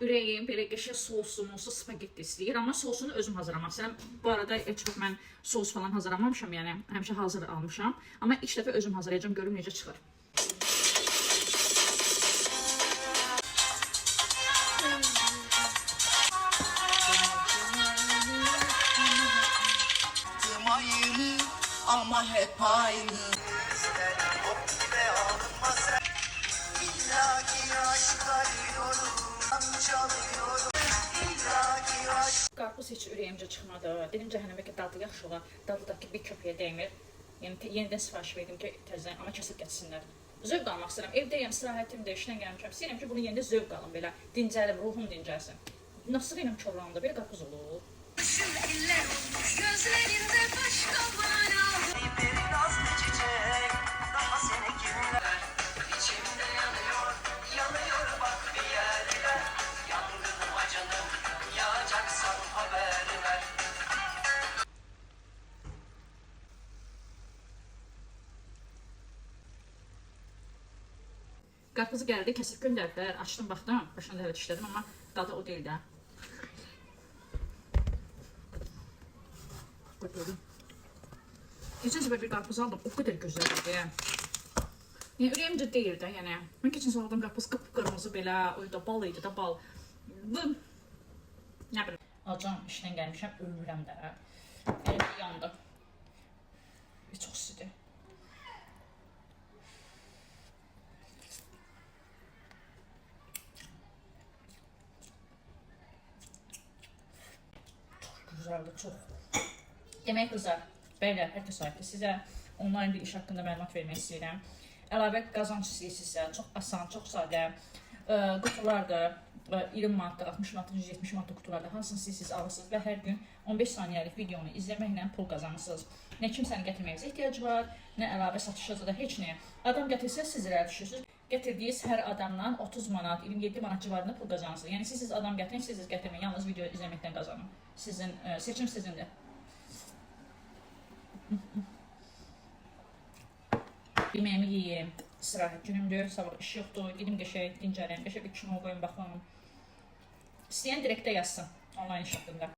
ürəyim belə qəşəng soslu, spagetti istəyir, amma sosunu özüm hazırlamaq istəyirəm. Bu arada heç vaxt mən sos falan hazırlamamışam, yəni həmişə hazır almışam. Amma ilk dəfə özüm hazırlayacağam, görüm necə çıxır. Ama hep aynı. Qarpız heç ürəyimcə çıxmadı. Dedim cəhənnəmə ki, dadı yaxşı olar. Dadı da ki, bir köpəyə dəymir. Yəni yenidən sifariş verdim ki, təzədən amma kəsib gətirsinlər. Zövq almaq istəyirəm. Evdəyəm, istirahətimdə, işdən gəlmişəm. İstəyirəm ki, bunu yenidə zövq alım belə. Dincəlim, ruhum dincəlsin. Nasıl ilə korlandı, bir qarpız olur. Gözlerinde başka mana. Bir nazlı çiçek, daha seni kimler? İçimde yanıyor, yanıyor bak bir yerler. Yangınıma canım, yağacaksan haber ver. Qarpızı gəldi, kəsib göndərdilər. Açdım, baxdım, başında hələ dişlədim, amma dadı o deyil də. Geçen sefer bir qarpız aldım, o kadar güzel idi. Yəni ürəyimcə deyil də, yəni. Mən keçən sefer aldığım qarpız qıpqırmızı belə, o da bal idi da bal. Nə bilim. Alacam, işdən gəlmişəm, ölürəm də. Elə yandım. Çox istidir. Çok güzeldi, çok. Demək qızlar, bəylər, hər təsadüfdə sizə onlayn bir iş haqqında məlumat vermək istəyirəm. Əlavə qazanc istəyirsinizsə, çox asan, çox sadə qutulardır, 20 manatlıq, 60 manatlıq, 170 manatlıq qutulardır, hansını istəyirsiniz alırsınız və hər gün 15 saniyəlik videonu izləməklə pul qazanırsınız. Nə kimsəni gətirməyinizə ehtiyac var, nə əlavə satışınızda da heç nə. Adam gətirsə siz irəli düşürsünüz. Gətirdiyiz hər adamdan 30 manat, 27 manat civarında pul qazanırsınız. Yəni siz adam gətirin, siz gətirməyin, yalnız video izləməkdən qazanın. Sizin seçim sizindir. Yemeğimi yiyeyim, istirahət günümdür, sabah iş yoxdur, gedim qəşəng dincələm, qəşəng bir kino qoyun baxım. İstəyən direktə yazsın onlayn iş haqqında.